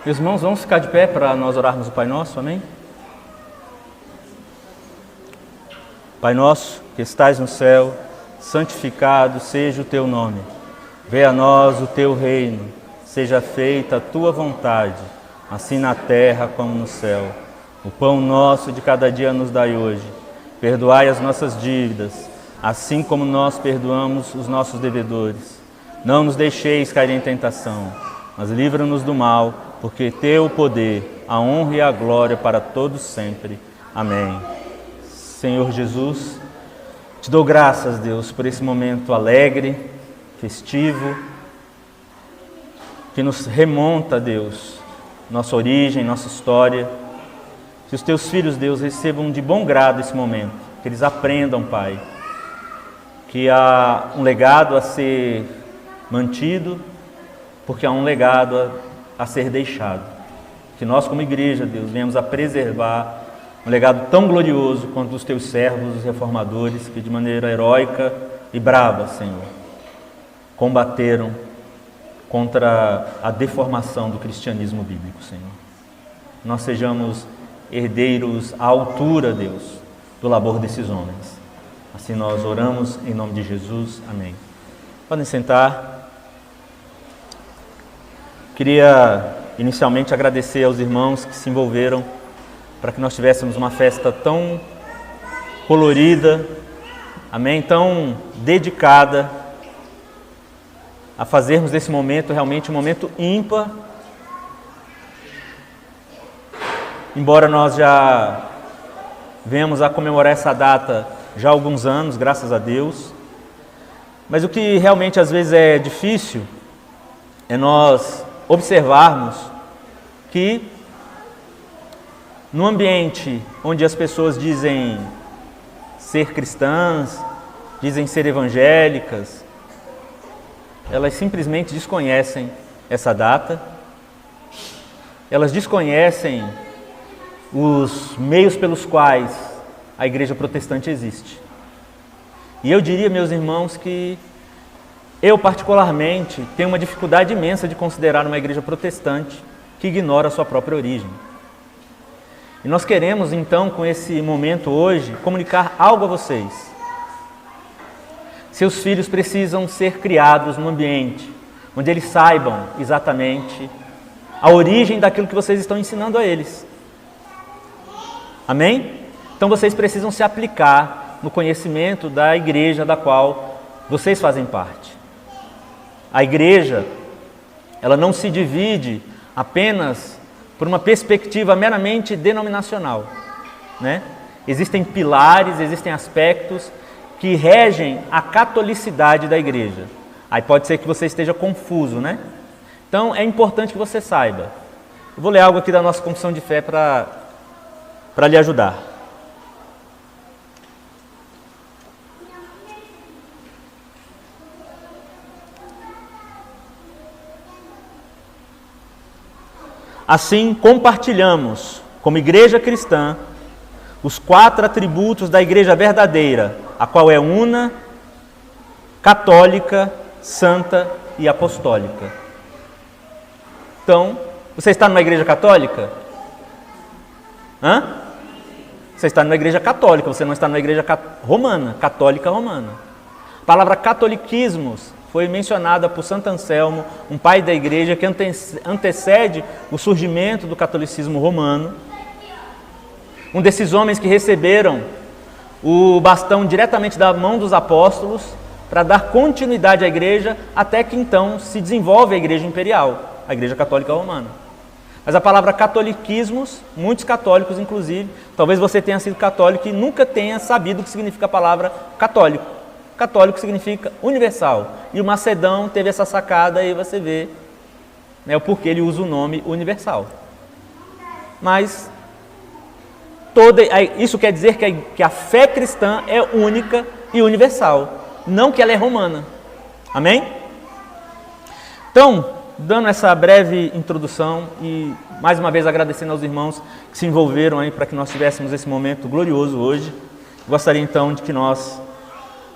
Meus irmãos, vamos ficar de pé para nós orarmos o Pai Nosso, amém? Pai nosso, que estais no céu, santificado seja o teu nome. Venha a nós o teu reino, seja feita a tua vontade, assim na terra como no céu. O pão nosso de cada dia nos dai hoje. Perdoai as nossas dívidas, assim como nós perdoamos os nossos devedores. Não nos deixeis cair em tentação, mas livra-nos do mal, porque teu o poder, a honra e a glória para todos sempre. Amém. Senhor Jesus, te dou graças, Deus, por esse momento alegre, festivo, que nos remonta, Deus, nossa origem, nossa história. Que os teus filhos, Deus, recebam de bom grado esse momento, que eles aprendam, Pai, que há um legado a ser mantido, porque há um legado a ser deixado. Que nós, como igreja, Deus, venhamos a preservar um legado tão glorioso quanto os teus servos, os reformadores, que de maneira heróica e brava, Senhor, combateram contra a deformação do cristianismo bíblico, Senhor. Nós sejamos herdeiros à altura, Deus, do labor desses homens. Assim nós oramos em nome de Jesus. Amém. Podem sentar. Queria inicialmente agradecer aos irmãos que se envolveram para que nós tivéssemos uma festa tão colorida, amém, tão dedicada a fazermos desse momento realmente um momento ímpar. Embora nós já venhamos a comemorar essa data já há alguns anos, graças a Deus, mas o que realmente às vezes é difícil é nós observarmos que no ambiente onde as pessoas dizem ser cristãs, dizem ser evangélicas, elas simplesmente desconhecem essa data, elas desconhecem os meios pelos quais a igreja protestante existe. E eu diria, meus irmãos, que eu particularmente tenho uma dificuldade imensa de considerar uma igreja protestante que ignora a sua própria origem. E nós queremos, então, com esse momento hoje, comunicar algo a vocês. Seus filhos precisam ser criados num ambiente onde eles saibam exatamente a origem daquilo que vocês estão ensinando a eles. Amém? Então vocês precisam se aplicar no conhecimento da igreja da qual vocês fazem parte. A igreja, ela não se divide apenas por uma perspectiva meramente denominacional, né? Existem pilares, existem aspectos que regem a catolicidade da igreja. Aí pode ser que você esteja confuso, né? Então é importante que você saiba. Eu vou ler algo aqui da nossa confissão de fé para lhe ajudar. Assim, compartilhamos, como igreja cristã, os 4 atributos da igreja verdadeira, a qual é una, católica, santa e apostólica. Então, você está numa igreja católica? Você está numa igreja católica, você não está numa igreja romana, católica romana. A palavra catoliquismos foi mencionada por Santo Anselmo, um pai da igreja que antecede o surgimento do catolicismo romano. Um desses homens que receberam o bastão diretamente da mão dos apóstolos para dar continuidade à igreja, até que então se desenvolve a igreja imperial, a igreja católica romana. Mas a palavra catoliquismos, muitos católicos inclusive, talvez você tenha sido católico e nunca tenha sabido o que significa a palavra católico. Católico significa universal. E o Macedão teve essa sacada e você vê, né, o porquê ele usa o nome universal. Mas isso quer dizer que a fé cristã é única e universal, não que ela é romana. Amém? Então, dando essa breve introdução e mais uma vez agradecendo aos irmãos que se envolveram aí para que nós tivéssemos esse momento glorioso hoje, gostaria então de que nós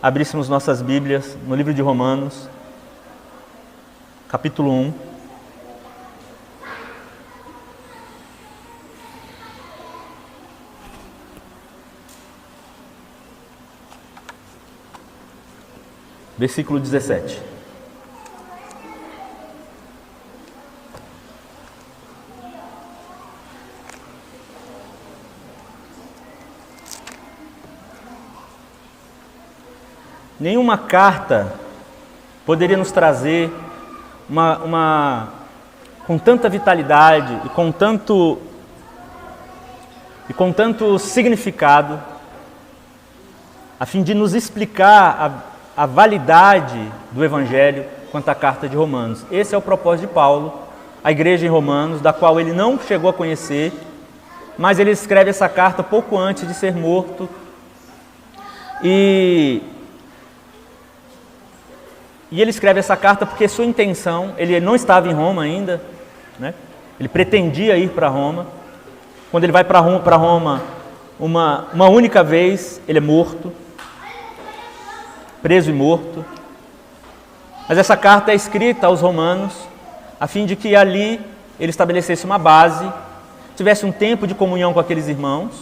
abríssemos nossas Bíblias no livro de Romanos, capítulo 1. versículo 17. Nenhuma carta poderia nos trazer com tanta vitalidade e com tanto significado, a fim de nos explicar a validade do Evangelho quanto à carta de Romanos. Esse é o propósito de Paulo, a igreja em Romanos, da qual ele não chegou a conhecer, mas ele escreve essa carta pouco antes de ser morto. E ele escreve essa carta porque sua intenção, ele não estava em Roma ainda, né? Ele pretendia ir para Roma. Quando ele vai para Roma uma única vez, ele é morto, preso e morto. Mas essa carta é escrita aos romanos, a fim de que ali ele estabelecesse uma base, tivesse um tempo de comunhão com aqueles irmãos.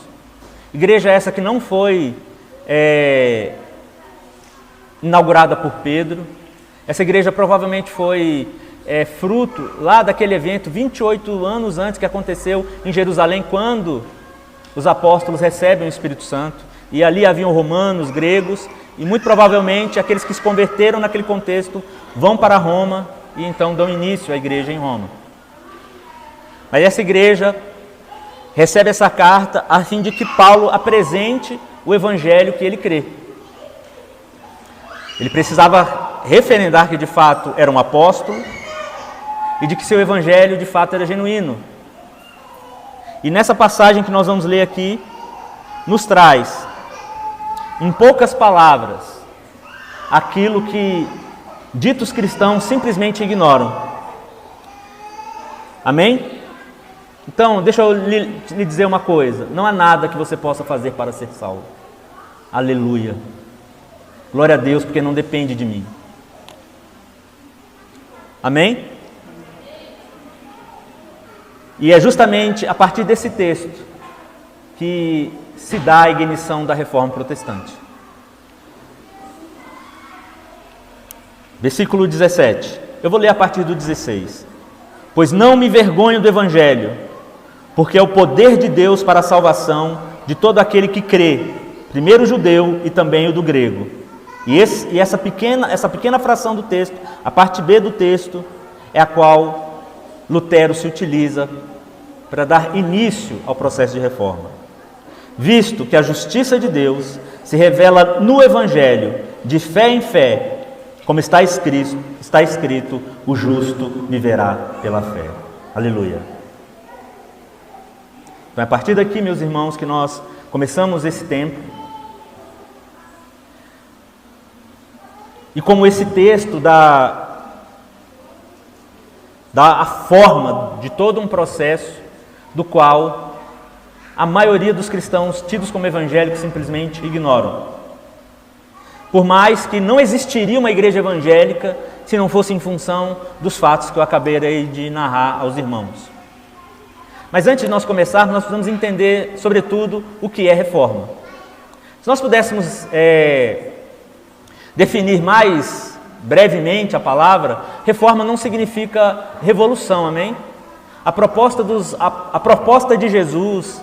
Igreja essa que não foi inaugurada por Pedro. Essa igreja provavelmente foi fruto lá daquele evento 28 anos antes que aconteceu em Jerusalém, quando os apóstolos recebem o Espírito Santo. E ali haviam romanos, gregos, e muito provavelmente aqueles que se converteram naquele contexto vão para Roma e então dão início à igreja em Roma. Mas essa igreja recebe essa carta a fim de que Paulo apresente o evangelho que ele crê. Ele precisava referendar que de fato era um apóstolo e de que seu evangelho de fato era genuíno. E nessa passagem que nós vamos ler aqui, nos traz, em poucas palavras, aquilo que ditos cristãos simplesmente ignoram. Amém? Então, deixa eu lhe dizer uma coisa: não há nada que você possa fazer para ser salvo. Aleluia. Glória a Deus, porque não depende de mim. Amém? E é justamente a partir desse texto que se dá a ignição da Reforma Protestante. Versículo 17. Eu vou ler a partir do 16. Pois não me envergonho do Evangelho, porque é o poder de Deus para a salvação de todo aquele que crê, primeiro o judeu e também o do grego. E essa pequena fração do texto, a parte B do texto, é a qual Lutero se utiliza para dar início ao processo de reforma. Visto que a justiça de Deus se revela no Evangelho, de fé em fé, como está escrito, o justo viverá pela fé. Aleluia. Então é a partir daqui, meus irmãos, que nós começamos esse tempo. E como esse texto dá a forma de todo um processo do qual a maioria dos cristãos tidos como evangélicos simplesmente ignoram. Por mais que não existiria uma igreja evangélica se não fosse em função dos fatos que eu acabei de narrar aos irmãos. Mas antes de nós começarmos, nós precisamos entender, sobretudo, o que é reforma. Se nós pudéssemos definir mais brevemente a palavra, reforma não significa revolução, amém? A proposta de Jesus,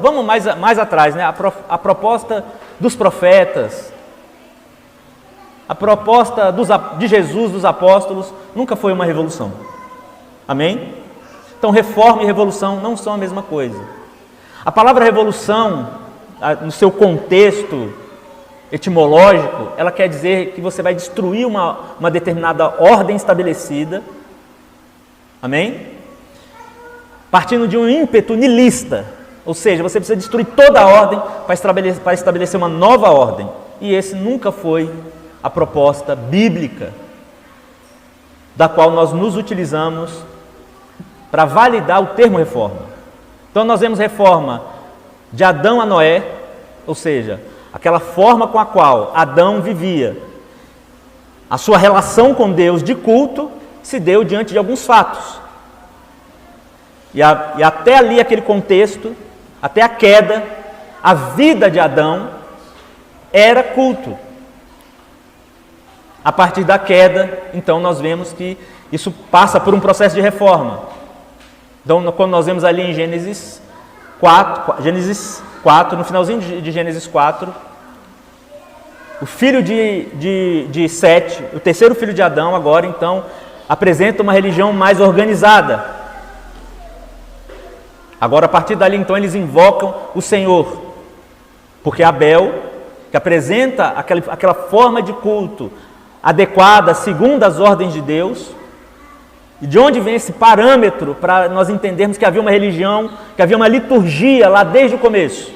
vamos mais atrás, né? A proposta dos profetas, a proposta de Jesus, dos apóstolos, nunca foi uma revolução, amém? Então reforma e revolução não são a mesma coisa. A palavra revolução, no seu contexto etimológico, ela quer dizer que você vai destruir uma determinada ordem estabelecida, amém? Partindo de um ímpeto nihilista, ou seja, você precisa destruir toda a ordem para estabelecer uma nova ordem. E esse nunca foi a proposta bíblica da qual nós nos utilizamos para validar o termo reforma. Então nós vemos reforma de Adão a Noé, ou seja, aquela forma com a qual Adão vivia. A sua relação com Deus de culto se deu diante de alguns fatos. E até ali, aquele contexto, até a queda, a vida de Adão era culto. A partir da queda, então nós vemos que isso passa por um processo de reforma. Então, quando nós vemos ali em Gênesis 4, no finalzinho de Gênesis 4, o filho de Sete, o terceiro filho de Adão, agora então, apresenta uma religião mais organizada. Agora, a partir dali, então, eles invocam o Senhor. Porque Abel, que apresenta aquela forma de culto adequada, segundo as ordens de Deus, e de onde vem esse parâmetro para nós entendermos que havia uma religião, que havia uma liturgia lá desde o começo?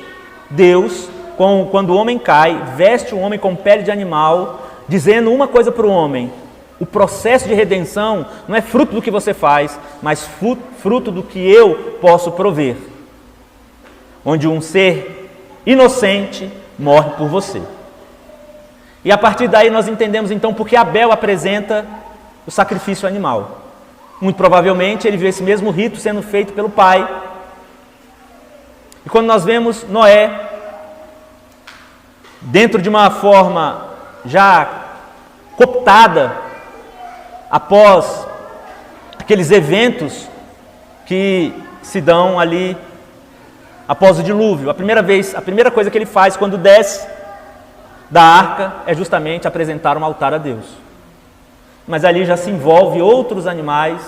Deus, quando o homem cai, veste o homem com pele de animal, dizendo uma coisa para o homem: o processo de redenção não é fruto do que você faz, mas fruto do que eu posso prover. Onde um ser inocente morre por você. E a partir daí nós entendemos então porque Abel apresenta o sacrifício animal. Muito provavelmente ele viu esse mesmo rito sendo feito pelo pai. E quando nós vemos Noé, dentro de uma forma já cooptada, após aqueles eventos que se dão ali após o dilúvio, a primeira coisa que ele faz quando desce da arca é justamente apresentar um altar a Deus. Mas ali já se envolve outros animais.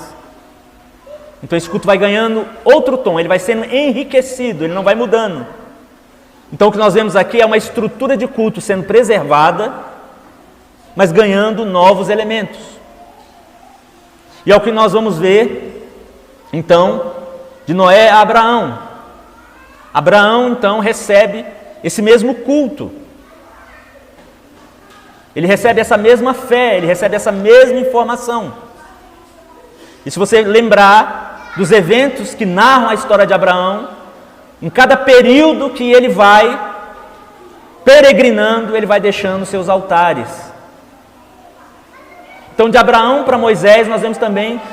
Então esse culto vai ganhando outro tom, ele vai sendo enriquecido, ele não vai mudando. Então o que nós vemos aqui é uma estrutura de culto sendo preservada, mas ganhando novos elementos. E é o que nós vamos ver, então, de Noé a Abraão. Abraão, então, recebe esse mesmo culto. Ele recebe essa mesma fé, ele recebe essa mesma informação. E se você lembrar dos eventos que narram a história de Abraão, em cada período que ele vai peregrinando, ele vai deixando seus altares. Então, de Abraão para Moisés, nós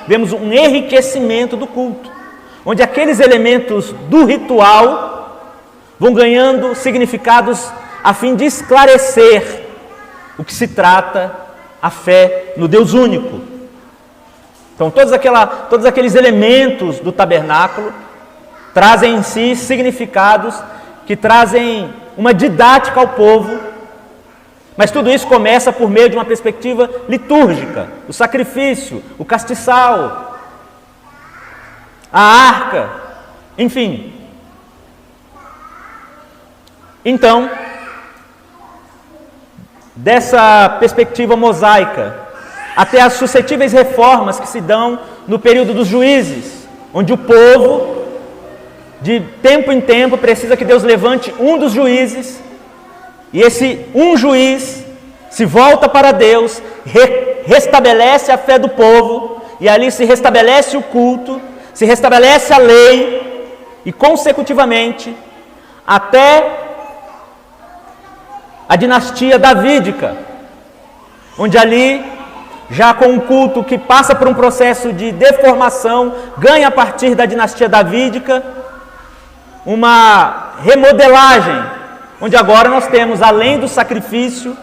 vemos um enriquecimento do culto, onde aqueles elementos do ritual vão ganhando significados a fim de esclarecer o que se trata a fé no Deus único. Então, todos aqueles elementos do tabernáculo trazem em si significados que trazem uma didática ao povo, mas tudo isso começa por meio de uma perspectiva litúrgica: o sacrifício, o castiçal, a arca, enfim. Então, dessa perspectiva mosaica, até as suscetíveis reformas que se dão no período dos juízes, onde o povo, de tempo em tempo, precisa que Deus levante um dos juízes, e esse um juiz se volta para Deus, restabelece a fé do povo, e ali se restabelece o culto, se restabelece a lei, e consecutivamente, até a dinastia davídica, onde ali, já com um culto que passa por um processo de deformação, ganha a partir da dinastia davídica uma remodelagem, onde agora nós temos, além do sacrifício,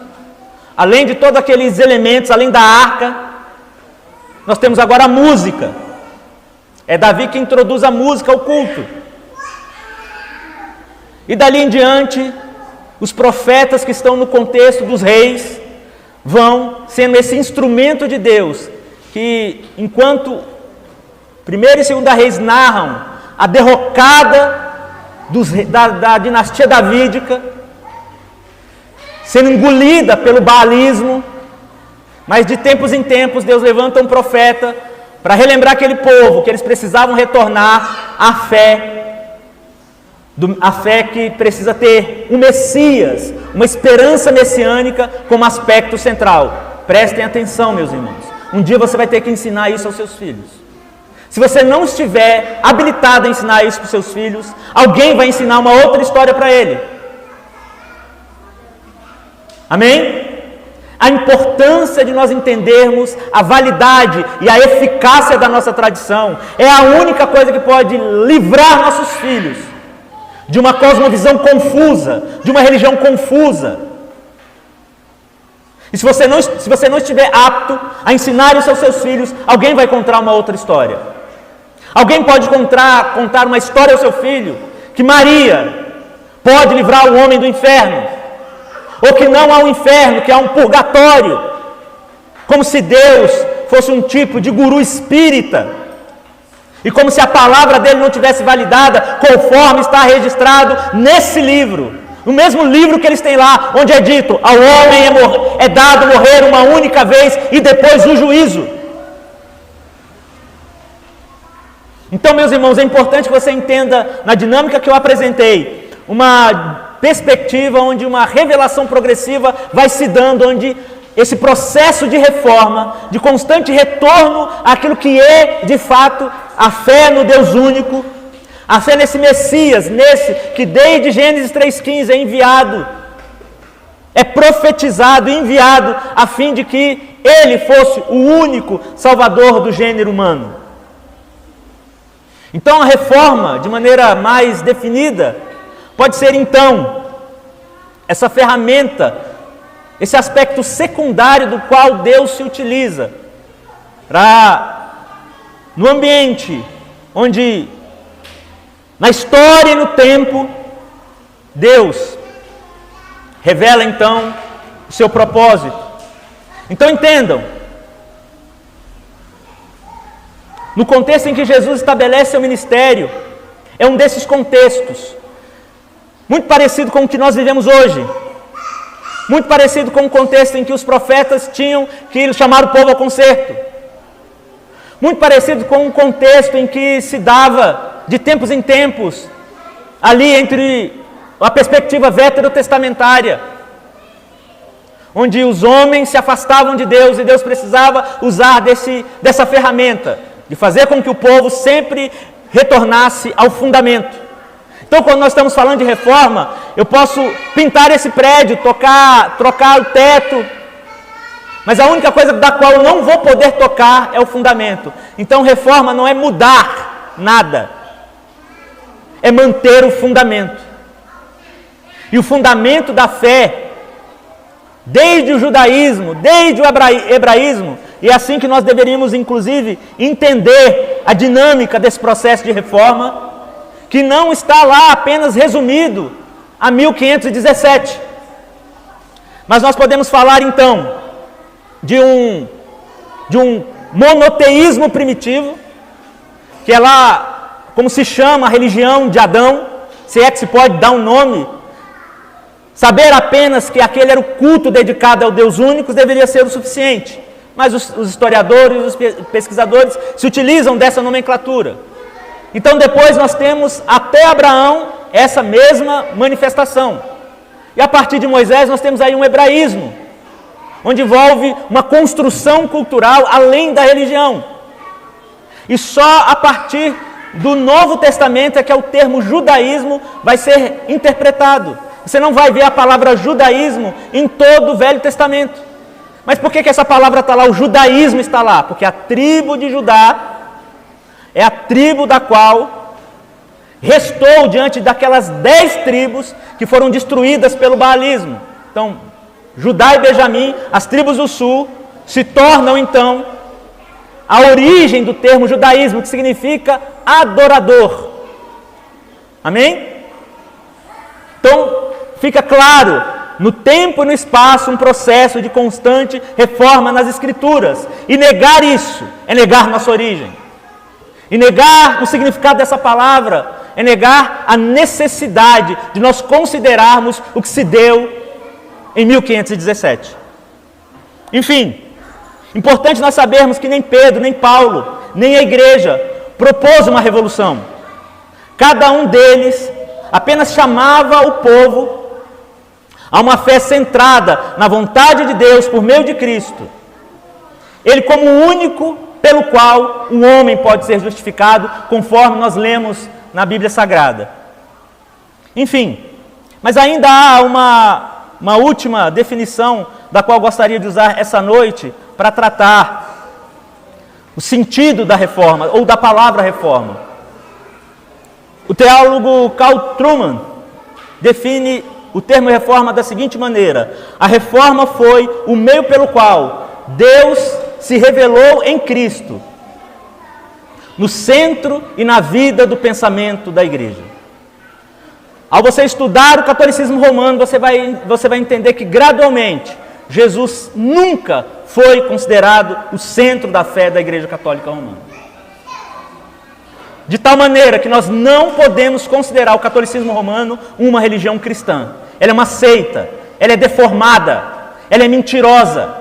além de todos aqueles elementos, além da arca, nós temos agora a música. É Davi que introduz a música ao culto. E dali em diante, os profetas que estão no contexto dos reis vão sendo esse instrumento de Deus, que enquanto 1ª e 2ª Reis narram a derrocada da dinastia davídica, sendo engolida pelo baalismo, mas de tempos em tempos Deus levanta um profeta para relembrar aquele povo que eles precisavam retornar à fé, a fé que precisa ter um Messias, uma esperança messiânica como aspecto central. Prestem atenção, meus irmãos. Um dia você vai ter que ensinar isso aos seus filhos. Se você não estiver habilitado a ensinar isso para os seus filhos, alguém vai ensinar uma outra história para ele. Amém? A importância de nós entendermos a validade e a eficácia da nossa tradição é a única coisa que pode livrar nossos filhos de uma cosmovisão confusa, de uma religião confusa. E se você não estiver apto a ensinar isso aos seus filhos, alguém vai contar uma outra história. Alguém pode contar uma história ao seu filho que Maria pode livrar o homem do inferno, ou que não há um inferno, que há um purgatório, como se Deus fosse um tipo de guru espírita, e como se a palavra dele não tivesse validada, conforme está registrado nesse livro, no mesmo livro que eles têm lá, onde é dito: ao homem é dado morrer uma única vez e depois o juízo. Então, meus irmãos, é importante que você entenda, na dinâmica que eu apresentei, uma perspectiva onde uma revelação progressiva vai se dando, onde esse processo de reforma, de constante retorno àquilo que é, de fato, a fé no Deus único, a fé nesse Messias, nesse que desde Gênesis 3,15 é enviado, é profetizado, enviado, a fim de que ele fosse o único Salvador do gênero humano. Então a reforma, de maneira mais definida, pode ser então essa ferramenta, esse aspecto secundário do qual Deus se utiliza para, no ambiente onde, na história e no tempo, Deus revela então o seu propósito. Então entendam, no contexto em que Jesus estabelece seu ministério, é um desses contextos, muito parecido com o que nós vivemos hoje, muito parecido com o contexto em que os profetas tinham que chamar o povo ao conserto, muito parecido com o contexto em que se dava, de tempos em tempos, ali entre a perspectiva veterotestamentária, onde os homens se afastavam de Deus e Deus precisava usar dessa ferramenta, de fazer com que o povo sempre retornasse ao fundamento. Então, quando nós estamos falando de reforma, eu posso pintar esse prédio, trocar o teto, mas a única coisa da qual eu não vou poder tocar é o fundamento. Então, reforma não é mudar nada, é manter o fundamento. E o fundamento da fé, desde o judaísmo, desde o hebraísmo, e é assim que nós deveríamos, inclusive, entender a dinâmica desse processo de reforma, que não está lá apenas resumido a 1517. Mas nós podemos falar, então, de um monoteísmo primitivo, que é lá, como se chama a religião de Adão, se é que se pode dar um nome. Saber apenas que aquele era o culto dedicado ao Deus único deveria ser o suficiente. Mas os historiadores, os pesquisadores se utilizam dessa nomenclatura. Então depois nós temos até Abraão essa mesma manifestação. E a partir de Moisés nós temos aí um hebraísmo, onde envolve uma construção cultural além da religião. E só a partir do Novo Testamento é que o termo judaísmo vai ser interpretado. Você não vai ver a palavra judaísmo em todo o Velho Testamento. Mas por que essa palavra está lá? O judaísmo está lá. Porque a tribo de Judá é a tribo da qual restou diante daquelas 10 tribos que foram destruídas pelo baalismo. Então, Judá e Benjamim, as tribos do sul, se tornam então a origem do termo judaísmo, que significa adorador. Amém? Então, fica claro, no tempo e no espaço, um processo de constante reforma nas Escrituras. E negar isso é negar nossa origem. E negar o significado dessa palavra é negar a necessidade de nós considerarmos o que se deu em 1517. Enfim, importante nós sabermos que nem Pedro, nem Paulo, nem a igreja propôs uma revolução. Cada um deles apenas chamava o povo a uma fé centrada na vontade de Deus por meio de Cristo. Ele como o único pelo qual o homem pode ser justificado, conforme nós lemos na Bíblia Sagrada. Enfim, mas ainda há uma última definição da qual gostaria de usar essa noite para tratar o sentido da reforma, ou da palavra reforma. O teólogo Carl Trueman define o termo reforma da seguinte maneira: a reforma foi o meio pelo qual Deus se revelou em Cristo, no centro e na vida do pensamento da igreja. Ao você estudar o catolicismo romano, você vai entender que gradualmente Jesus nunca foi considerado o centro da fé da Igreja Católica Romana. De tal maneira que nós não podemos considerar o catolicismo romano uma religião cristã. Ela é uma seita, ela é deformada, ela é mentirosa.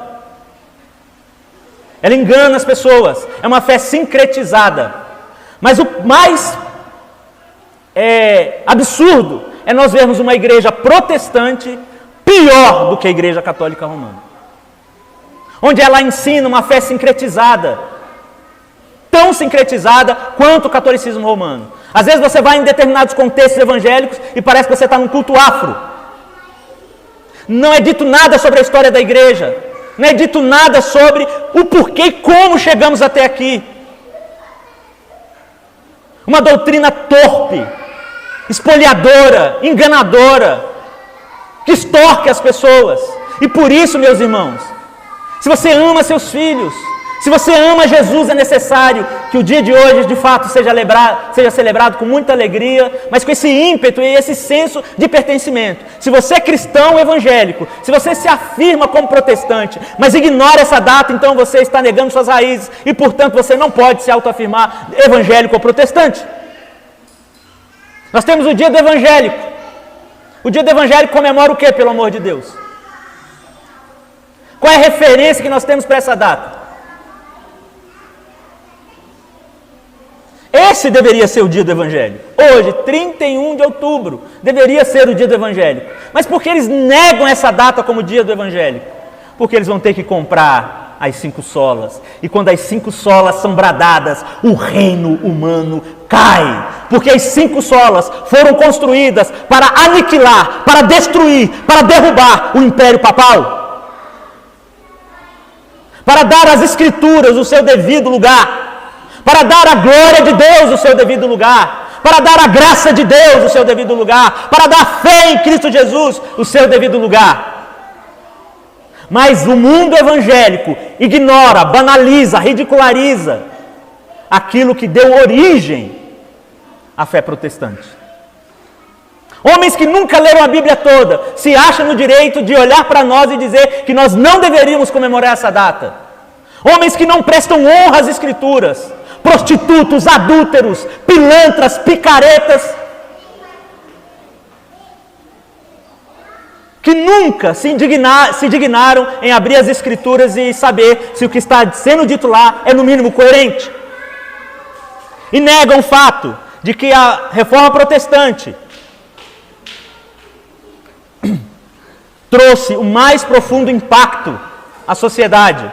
Ela engana as pessoas, é uma fé sincretizada. Mas o mais absurdo é nós vermos uma igreja protestante pior do que a Igreja Católica Romana, onde ela ensina uma fé sincretizada, tão sincretizada quanto o catolicismo romano. Às vezes você vai em determinados contextos evangélicos e parece que você está num culto afro. Não é dito nada sobre a história da igreja, não é dito nada sobre o porquê e como chegamos até aqui. Uma doutrina torpe, espoliadora, enganadora, que extorque as pessoas. E por isso, meus irmãos, se você ama seus filhos, se você ama Jesus, é necessário que o dia de hoje, de fato, seja celebrado com muita alegria, mas com esse ímpeto e esse senso de pertencimento. Se você é cristão evangélico, se você se afirma como protestante, mas ignora essa data, então você está negando suas raízes e, portanto, você não pode se autoafirmar evangélico ou protestante. Nós temos o dia do evangélico. O dia do evangélico comemora o quê, pelo amor de Deus? Qual é a referência que nós temos para essa data? Esse deveria ser o dia do Evangelho. Hoje, 31 de outubro, deveria ser o dia do Evangelho. Mas por que eles negam essa data como dia do Evangelho? Porque eles vão ter que comprar as 5 solas. E quando as 5 solas são bradadas, o reino humano cai. Porque as 5 solas foram construídas para aniquilar, para destruir, para derrubar o Império Papal. Para dar às Escrituras o seu devido lugar. Para dar a glória de Deus o seu devido lugar, para dar a graça de Deus o seu devido lugar, para dar fé em Cristo Jesus o seu devido lugar. Mas o mundo evangélico ignora, banaliza, ridiculariza aquilo que deu origem à fé protestante. Homens que nunca leram a Bíblia toda se acham no direito de olhar para nós e dizer que nós não deveríamos comemorar essa data. Homens que não prestam honra às Escrituras, prostitutos, adúlteros, pilantras, picaretas, que nunca se dignaram em abrir as Escrituras e saber se o que está sendo dito lá é no mínimo coerente. E negam o fato de que a Reforma Protestante trouxe o mais profundo impacto à sociedade.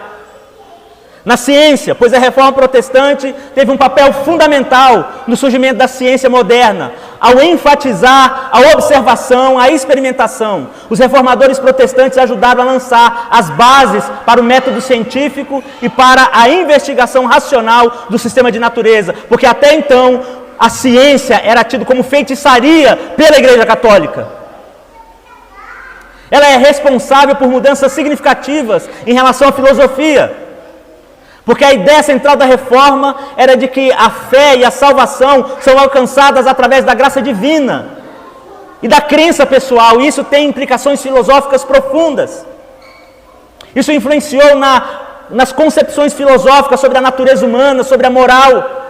Na ciência, pois a Reforma Protestante teve um papel fundamental no surgimento da ciência moderna, ao enfatizar a observação, a experimentação. Os reformadores protestantes ajudaram a lançar as bases para o método científico e para a investigação racional do sistema de natureza, porque até então a ciência era tida como feitiçaria pela Igreja Católica. Ela é responsável por mudanças significativas em relação à filosofia. Porque a ideia central da reforma era de que a fé e a salvação são alcançadas através da graça divina e da crença pessoal. E isso tem implicações filosóficas profundas. Isso influenciou nas concepções filosóficas sobre a natureza humana, sobre a moral.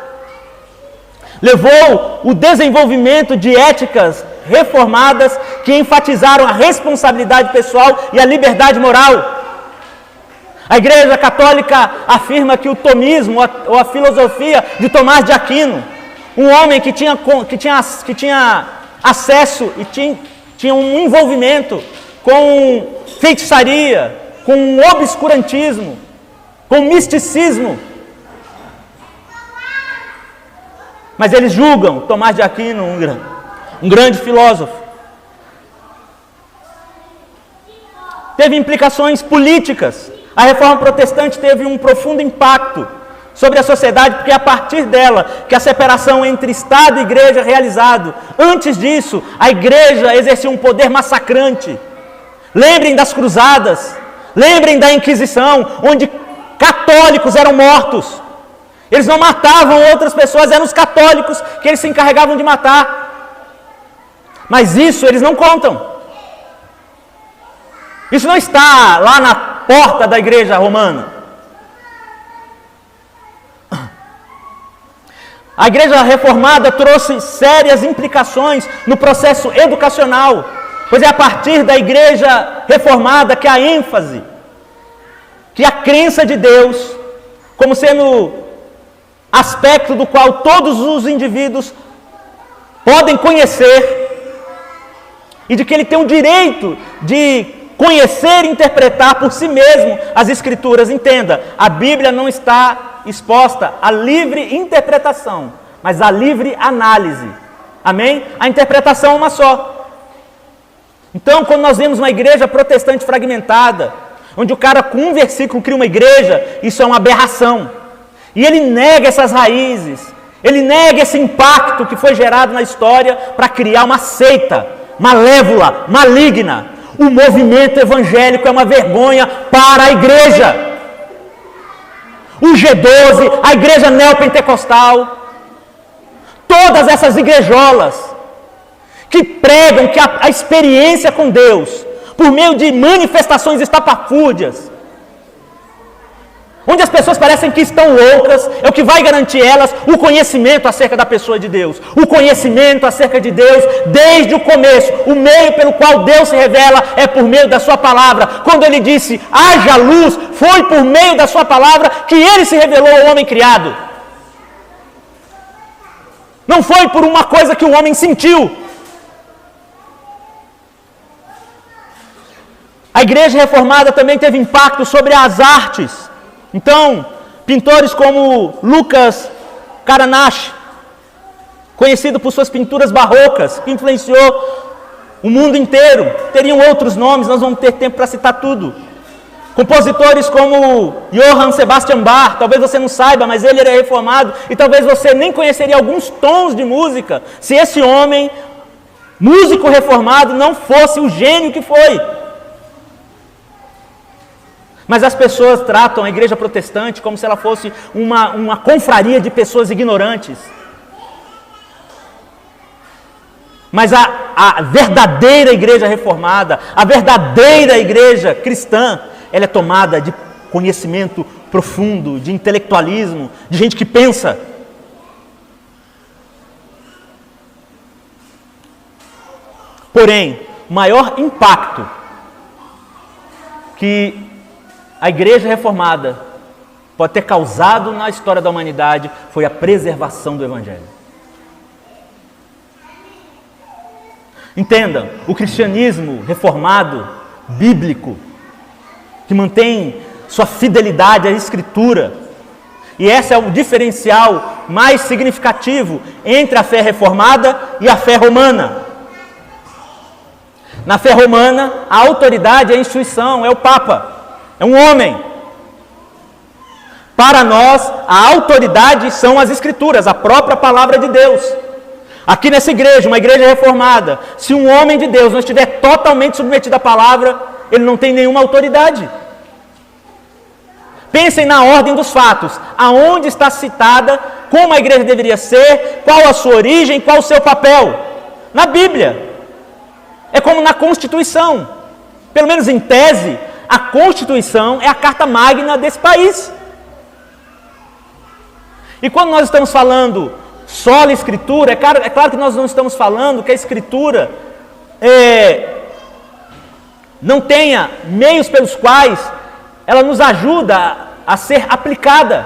Levou o desenvolvimento de éticas reformadas que enfatizaram a responsabilidade pessoal e a liberdade moral. A Igreja Católica afirma que o tomismo, ou a filosofia de Tomás de Aquino, um homem que tinha acesso e tinha um envolvimento com feitiçaria, com obscurantismo, com misticismo. Mas eles julgam Tomás de Aquino um grande filósofo. Teve implicações políticas. A Reforma Protestante teve um profundo impacto sobre a sociedade, porque é a partir dela que a separação entre Estado e Igreja é realizado. Antes disso, a Igreja exercia um poder massacrante. Lembrem das cruzadas, lembrem da Inquisição, onde católicos eram mortos. Eles não matavam outras pessoas, eram os católicos que eles se encarregavam de matar. Mas isso eles não contam. Isso não está lá na porta da Igreja Romana. A Igreja Reformada trouxe sérias implicações no processo educacional, pois é a partir da Igreja Reformada que a ênfase, que a crença de Deus, como sendo aspecto do qual todos os indivíduos podem conhecer, e de que ele tem o direito de conhecer e interpretar por si mesmo as Escrituras. Entenda, a Bíblia não está exposta à livre interpretação, mas à livre análise. Amém? A interpretação é uma só. Então, quando nós vemos uma igreja protestante fragmentada, onde o cara com um versículo cria uma igreja, isso é uma aberração. E ele nega essas raízes, ele nega esse impacto que foi gerado na história para criar uma seita malévola, maligna. O movimento evangélico é uma vergonha para a igreja. O G12, a igreja neopentecostal, todas essas igrejolas que pregam que a experiência com Deus, por meio de manifestações estapafúrdias, onde as pessoas parecem que estão loucas, é o que vai garantir elas o conhecimento acerca da pessoa de Deus. O conhecimento acerca de Deus desde o começo. O meio pelo qual Deus se revela é por meio da sua palavra. Quando ele disse, haja luz, foi por meio da sua palavra que ele se revelou ao homem criado. Não foi por uma coisa que o homem sentiu. A igreja reformada também teve impacto sobre as artes. Então, pintores como Lucas Caranache, conhecido por suas pinturas barrocas, que influenciou o mundo inteiro, teriam outros nomes, nós vamos ter tempo para citar tudo. Compositores como Johann Sebastian Bach, talvez você não saiba, mas ele era reformado, e talvez você nem conheceria alguns tons de música, se esse homem, músico reformado, não fosse o gênio que foi. Mas as pessoas tratam a igreja protestante como se ela fosse uma confraria de pessoas ignorantes. Mas a verdadeira igreja reformada, a verdadeira igreja cristã, ela é tomada de conhecimento profundo, de intelectualismo, de gente que pensa. Porém, o maior impacto que a igreja reformada pode ter causado na história da humanidade foi a preservação do evangelho. Entenda, o cristianismo reformado, bíblico, que mantém sua fidelidade à Escritura, e esse é o diferencial mais significativo entre a fé reformada e a fé romana. Na fé romana, a autoridade é a instituição, é o Papa. É um homem. Para nós, a autoridade são as Escrituras, a própria palavra de Deus. Aqui nessa igreja, uma igreja reformada, se um homem de Deus não estiver totalmente submetido à palavra, ele não tem nenhuma autoridade. Pensem na ordem dos fatos, aonde está citada, como a igreja deveria ser, qual a sua origem, qual o seu papel. Na Bíblia. É como na Constituição. Pelo menos em tese, a Constituição é a carta magna desse país. E quando nós estamos falando sola Escritura, é claro que nós não estamos falando que a Escritura não tenha meios pelos quais ela nos ajuda a ser aplicada.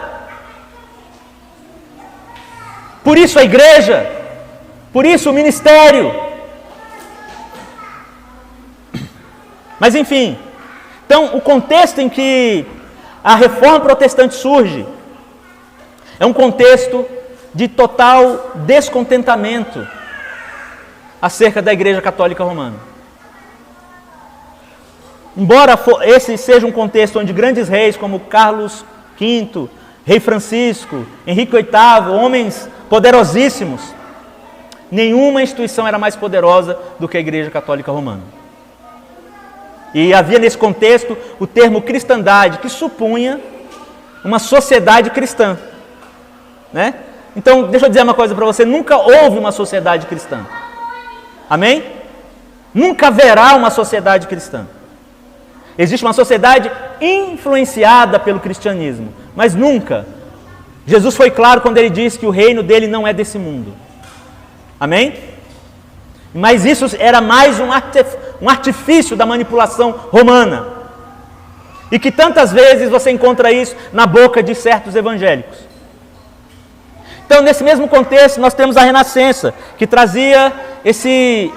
Por isso a igreja, por isso o ministério. Mas enfim, então o contexto em que a reforma protestante surge é um contexto de total descontentamento acerca da Igreja Católica Romana. Embora esse seja um contexto onde grandes reis como Carlos V Rei Francisco, Henrique VIII, homens poderosíssimos. Nenhuma instituição era mais poderosa do que a Igreja Católica Romana. E havia nesse contexto o termo cristandade, que supunha uma sociedade cristã, né? Então, deixa eu dizer uma coisa para você, nunca houve uma sociedade cristã. Amém? Nunca haverá uma sociedade cristã. Existe uma sociedade influenciada pelo cristianismo, mas nunca. Jesus foi claro quando ele disse que o reino dele não é desse mundo. Amém? Mas isso era mais um artifício da manipulação romana. E que tantas vezes você encontra isso na boca de certos evangélicos. Então, nesse mesmo contexto, nós temos a Renascença, que trazia esse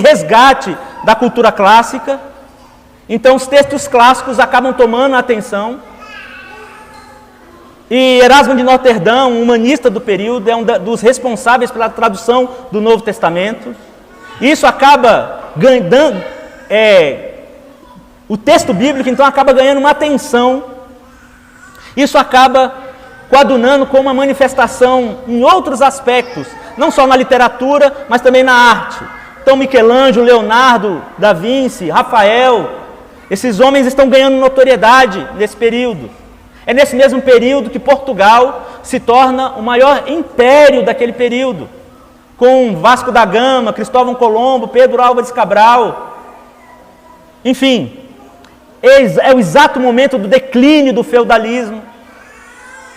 resgate da cultura clássica. Então, os textos clássicos acabam tomando a atenção. E Erasmo de Roterdão, um humanista do período, é um dos responsáveis pela tradução do Novo Testamento. Isso acaba ganhando, o texto bíblico, então, acaba ganhando uma atenção. Isso acaba coadunando com uma manifestação em outros aspectos, não só na literatura, mas também na arte. Então, Michelangelo, Leonardo da Vinci, Rafael, esses homens estão ganhando notoriedade nesse período. É nesse mesmo período que Portugal se torna o maior império daquele período, com Vasco da Gama, Cristóvão Colombo, Pedro Álvares Cabral. Enfim, é o exato momento do declínio do feudalismo,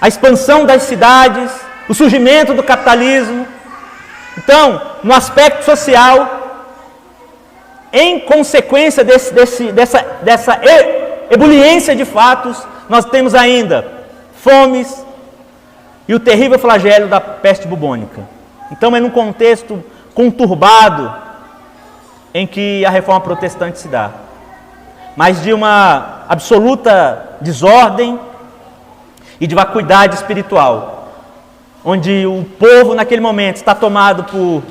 a expansão das cidades, o surgimento do capitalismo. Então, no aspecto social, em consequência dessa ebuliência de fatos, nós temos ainda fomes e o terrível flagelo da peste bubônica. Então, é num contexto conturbado em que a reforma protestante se dá, mas de uma absoluta desordem e de vacuidade espiritual, onde o povo naquele momento está tomado por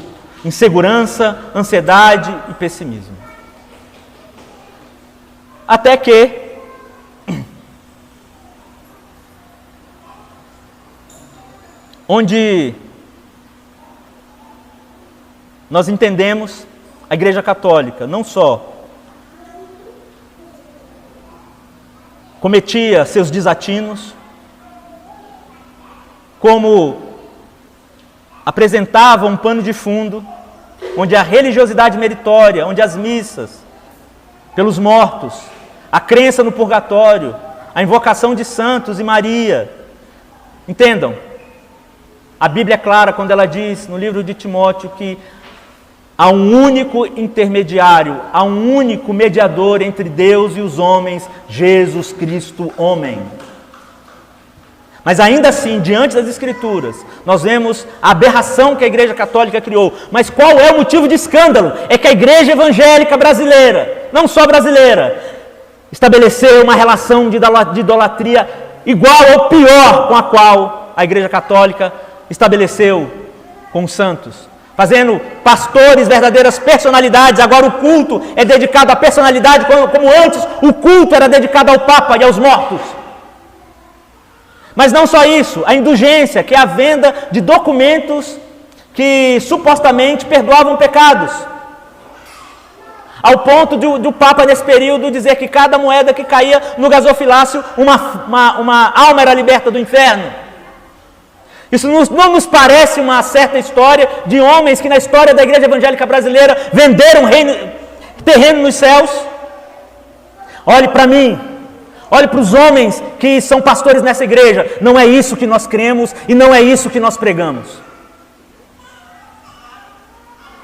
insegurança, ansiedade e pessimismo. Até que onde nós entendemos a Igreja Católica não só cometia seus desatinos, como apresentava um pano de fundo, onde a religiosidade meritória, onde as missas pelos mortos, a crença no purgatório, a invocação de santos e Maria. Entendam, a Bíblia é clara quando ela diz no livro de Timóteo que há um único intermediário, há um único mediador entre Deus e os homens, Jesus Cristo, homem. Mas ainda assim, diante das Escrituras, nós vemos a aberração que a Igreja Católica criou. Mas qual é o motivo de escândalo? É que a Igreja Evangélica brasileira, não só brasileira, estabeleceu uma relação de idolatria igual ou pior com a qual a Igreja Católica estabeleceu com os santos, fazendo pastores verdadeiras personalidades. Agora o culto é dedicado à personalidade, como antes o culto era dedicado ao Papa e aos mortos. Mas não só isso, a indulgência, que é a venda de documentos que supostamente perdoavam pecados. Ao ponto de o Papa, nesse período, dizer que cada moeda que caía no gasofilácio, uma alma era liberta do inferno. Isso não nos parece uma certa história de homens que na história da Igreja Evangélica Brasileira venderam terreno nos céus? Olhe para mim. Olhe para os homens que são pastores nessa igreja. Não é isso que nós cremos e não é isso que nós pregamos.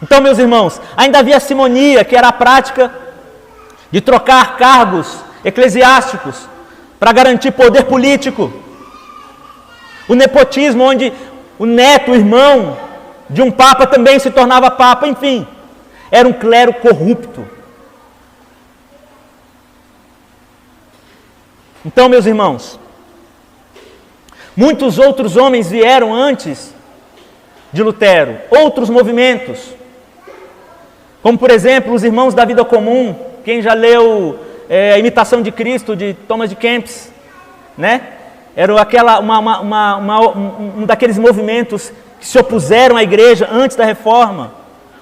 Então, meus irmãos, ainda havia a simonia, que era a prática de trocar cargos eclesiásticos para garantir poder político. O nepotismo, onde o neto, o irmão de um papa também se tornava papa, enfim. Era um clero corrupto. Então, meus irmãos, muitos outros homens vieram antes de Lutero, outros movimentos, como por exemplo os Irmãos da Vida Comum. Quem já leu A Imitação de Cristo, de Thomas de Kempis, né? Era um daqueles movimentos que se opuseram à igreja antes da reforma.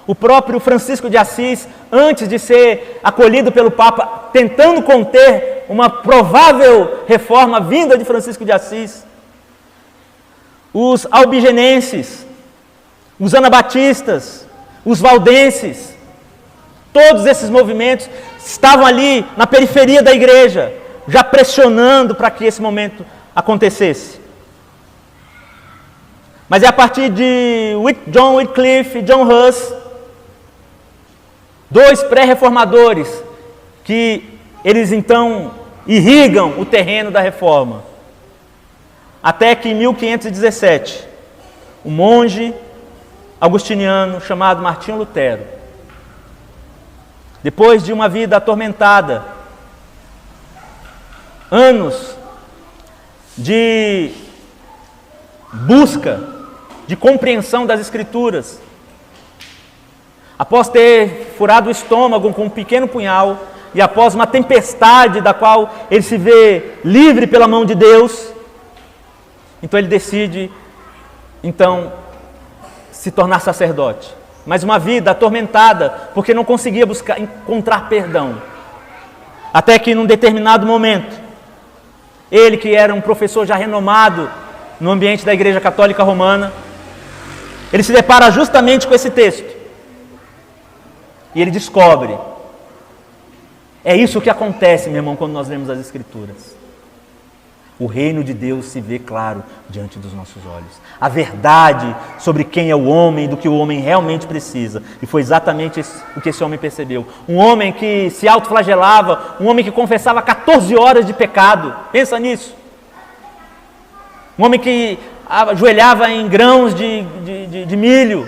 O próprio Francisco de Assis, antes de ser acolhido pelo Papa, tentando conter uma provável reforma vinda de Francisco de Assis. Os albigenenses, os anabatistas, os valdenses, todos esses movimentos estavam ali na periferia da igreja, já pressionando para que esse momento acontecesse. Mas é a partir de John Wycliffe e John Huss, dois pré-reformadores, que eles então irrigam o terreno da reforma. Até que em 1517, um monge agostiniano chamado Martinho Lutero, depois de uma vida atormentada, anos de busca, de compreensão das Escrituras, após ter furado o estômago com um pequeno punhal e após uma tempestade da qual ele se vê livre pela mão de Deus, então ele decide, se tornar sacerdote. Mas uma vida atormentada, porque não conseguia encontrar perdão. Até que num determinado momento, ele que era um professor já renomado no ambiente da Igreja Católica Romana, ele se depara justamente com esse texto. E ele descobre. É isso que acontece, meu irmão, quando nós lemos as Escrituras. O reino de Deus se vê claro diante dos nossos olhos. A verdade sobre quem é o homem e do que o homem realmente precisa. E foi exatamente o que esse homem percebeu. Um homem que se autoflagelava, um homem que confessava 14 horas de pecado. Pensa nisso. Um homem que ajoelhava em grãos de milho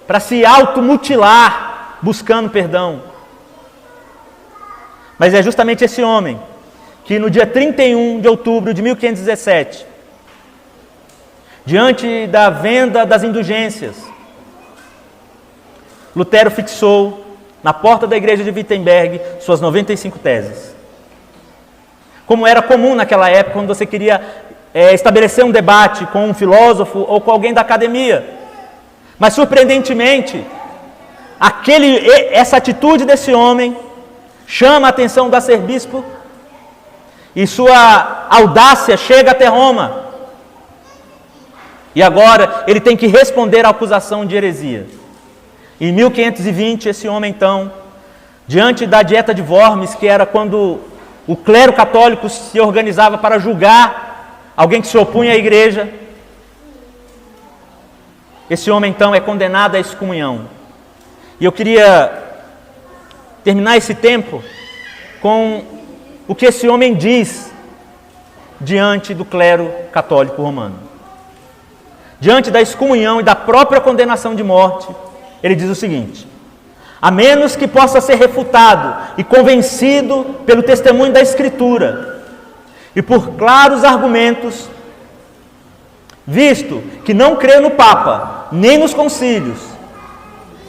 para se automutilar, buscando perdão. Mas é justamente esse homem que no dia 31 de outubro de 1517, diante da venda das indulgências, Lutero fixou na porta da igreja de Wittenberg suas 95 teses. Como era comum naquela época, quando você queria estabelecer um debate com um filósofo ou com alguém da academia. Mas surpreendentemente, essa atitude desse homem chama a atenção do arcebispo e sua audácia chega até Roma. E agora ele tem que responder à acusação de heresia. Em 1520, esse homem então, diante da dieta de Worms, que era quando o clero católico se organizava para julgar alguém que se opunha à igreja, esse homem então é condenado à excomunhão. E eu queria terminar esse tempo com o que esse homem diz diante do clero católico romano. Diante da excomunhão e da própria condenação de morte, ele diz o seguinte: a menos que possa ser refutado e convencido pelo testemunho da Escritura e por claros argumentos, visto que não crê no Papa, nem nos concílios,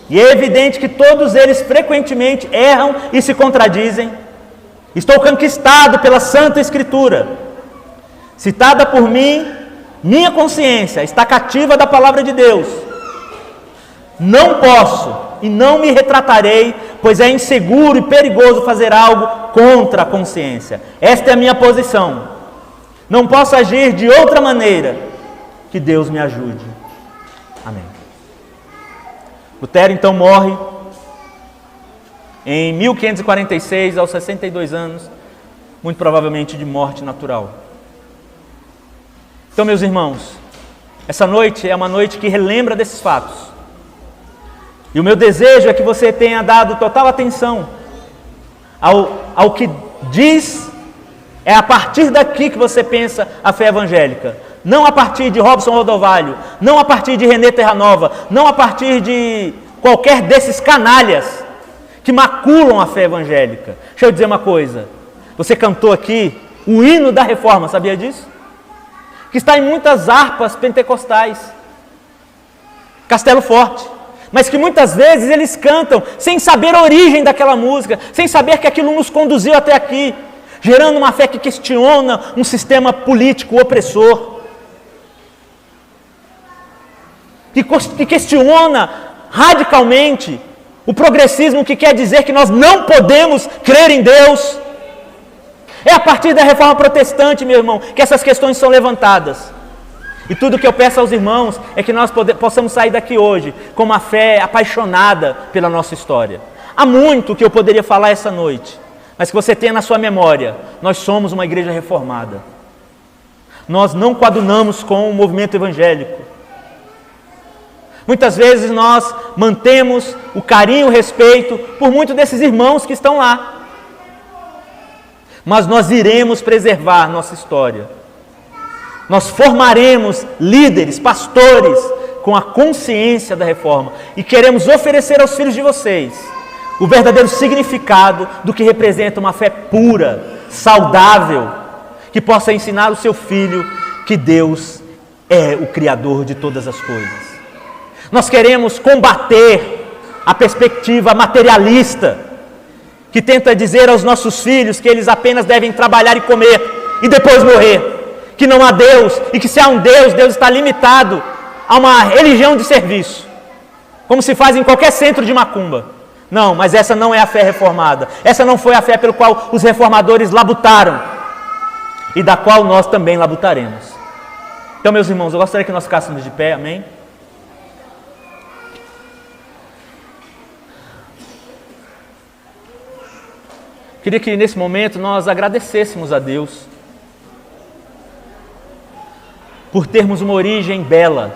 e é evidente que todos eles frequentemente erram e se contradizem, estou conquistado pela Santa Escritura, citada por mim, minha consciência está cativa da palavra de Deus. Não posso e não me retratarei, pois é inseguro e perigoso fazer algo contra a consciência. Esta é a minha posição. Não posso agir de outra maneira. Que Deus me ajude. Amém. Lutero então morre em 1546, aos 62 anos, muito provavelmente de morte natural. Então, meus irmãos, essa noite é uma noite que relembra desses fatos. E o meu desejo é que você tenha dado total atenção ao que diz, é a partir daqui que você pensa a fé evangélica. Não a partir de Robson Rodovalho, não a partir de René Terranova, não a partir de qualquer desses canalhas que maculam a fé evangélica. Deixa eu dizer uma coisa, você cantou aqui o hino da reforma, sabia disso? Que está em muitas harpas pentecostais, Castelo Forte, mas que muitas vezes eles cantam sem saber a origem daquela música, sem saber que aquilo nos conduziu até aqui, gerando uma fé que questiona um sistema político opressor, que questiona radicalmente o progressismo, que quer dizer que nós não podemos crer em Deus. É a partir da reforma protestante, meu irmão, que essas questões são levantadas. E tudo que eu peço aos irmãos é que nós possamos sair daqui hoje com uma fé apaixonada pela nossa história. Há muito que eu poderia falar essa noite, mas que você tenha na sua memória, nós somos uma igreja reformada. Nós não coadunamos com o movimento evangélico. Muitas vezes nós mantemos o carinho, o respeito por muitos desses irmãos que estão lá. Mas nós iremos preservar nossa história. Nós formaremos líderes, pastores, com a consciência da reforma. E queremos oferecer aos filhos de vocês o verdadeiro significado do que representa uma fé pura, saudável, que possa ensinar o seu filho que Deus é o Criador de todas as coisas. Nós queremos combater a perspectiva materialista, que tenta dizer aos nossos filhos que eles apenas devem trabalhar e comer e depois morrer. Que não há Deus, e que se há um Deus, Deus está limitado a uma religião de serviço, como se faz em qualquer centro de macumba. Não, mas essa não é a fé reformada. Essa não foi a fé pelo qual os reformadores labutaram, e da qual nós também labutaremos. Então, meus irmãos, eu gostaria que nós ficássemos de pé, amém? Queria que nesse momento nós agradecêssemos a Deus por termos uma origem bela,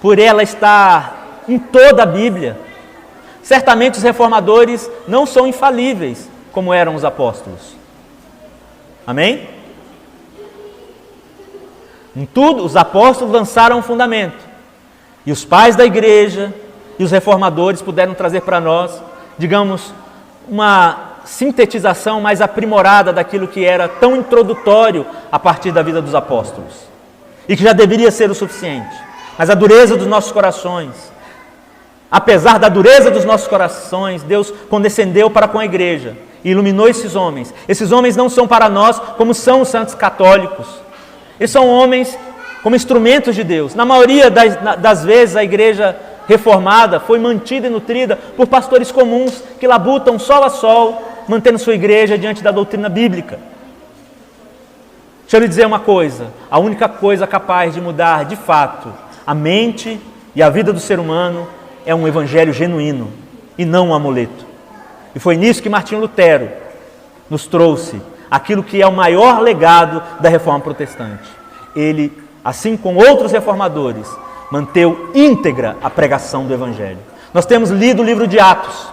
por ela estar em toda a Bíblia. Certamente os reformadores não são infalíveis, como eram os apóstolos. Amém? Em tudo, os apóstolos lançaram um fundamento. E os pais da igreja e os reformadores puderam trazer para nós, digamos, uma sintetização mais aprimorada daquilo que era tão introdutório a partir da vida dos apóstolos. E que já deveria ser o suficiente. Mas a dureza dos nossos corações, apesar da dureza dos nossos corações, Deus condescendeu para com a igreja e iluminou esses homens. Esses homens não são para nós como são os santos católicos. Eles são homens como instrumentos de Deus. Na maioria das vezes a igreja reformada foi mantida e nutrida por pastores comuns que labutam sol a sol, mantendo sua igreja diante da doutrina bíblica. Deixa eu lhe dizer uma coisa, a única coisa capaz de mudar de fato a mente e a vida do ser humano é um evangelho genuíno e não um amuleto. E foi nisso que Martinho Lutero nos trouxe aquilo que é o maior legado da reforma protestante. Ele, assim como outros reformadores, manteve íntegra a pregação do evangelho. Nós temos lido o livro de Atos.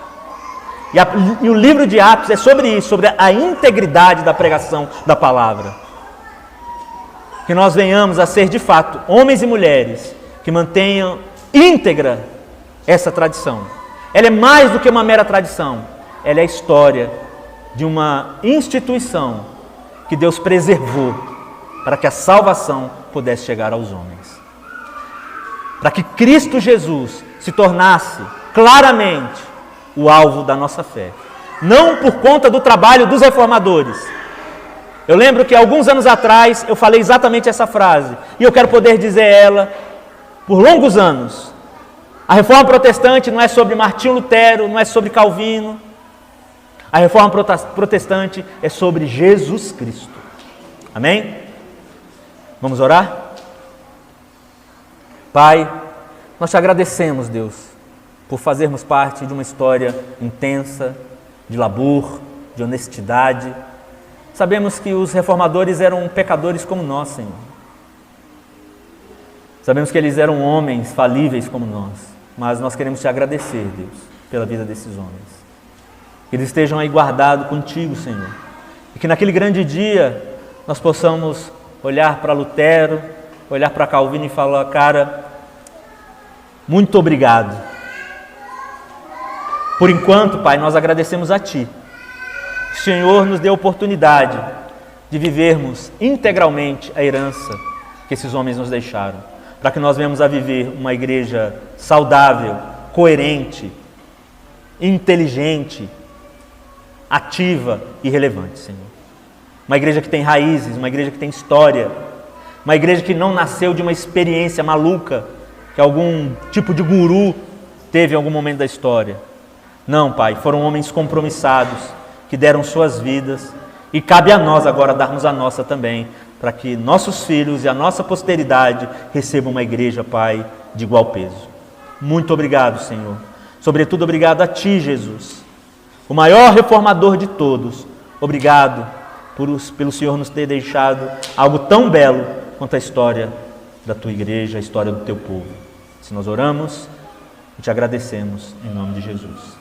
E o livro de Atos é sobre isso, sobre a integridade da pregação da palavra. Que nós venhamos a ser, de fato, homens e mulheres que mantenham íntegra essa tradição. Ela é mais do que uma mera tradição. Ela é a história de uma instituição que Deus preservou para que a salvação pudesse chegar aos homens. Para que Cristo Jesus se tornasse claramente o alvo da nossa fé. Não por conta do trabalho dos reformadores. Eu lembro que alguns anos atrás eu falei exatamente essa frase, e eu quero poder dizer ela por longos anos. A reforma protestante não é sobre Martinho Lutero, não é sobre Calvino. A reforma protestante é sobre Jesus Cristo. Amém? Vamos orar? Pai, nós te agradecemos, Deus, por fazermos parte de uma história intensa, de labor, de honestidade. Sabemos que os reformadores eram pecadores como nós, Senhor. Sabemos que eles eram homens falíveis como nós, mas nós queremos te agradecer, Deus, pela vida desses homens. Que eles estejam aí guardados contigo, Senhor. E que naquele grande dia nós possamos olhar para Lutero, olhar para Calvino e falar, cara, muito obrigado. Por enquanto, Pai, nós agradecemos a Ti. O Senhor nos deu a oportunidade de vivermos integralmente a herança que esses homens nos deixaram, para que nós venhamos a viver uma igreja saudável, coerente, inteligente, ativa e relevante, Senhor. uma igreja que tem raízes, uma igreja que tem história, uma igreja que não nasceu de uma experiência maluca, que algum tipo de guru teve em algum momento da história. Não, Pai, foram homens compromissados, que deram suas vidas, e cabe a nós agora darmos a nossa também, para que nossos filhos e a nossa posteridade recebam uma igreja, Pai, de igual peso. Muito obrigado, Senhor. Sobretudo, obrigado a Ti, Jesus, o maior reformador de todos. Obrigado pelo Senhor nos ter deixado algo tão belo quanto a história da Tua igreja, a história do Teu povo. Se nós oramos e Te agradecemos, em nome de Jesus.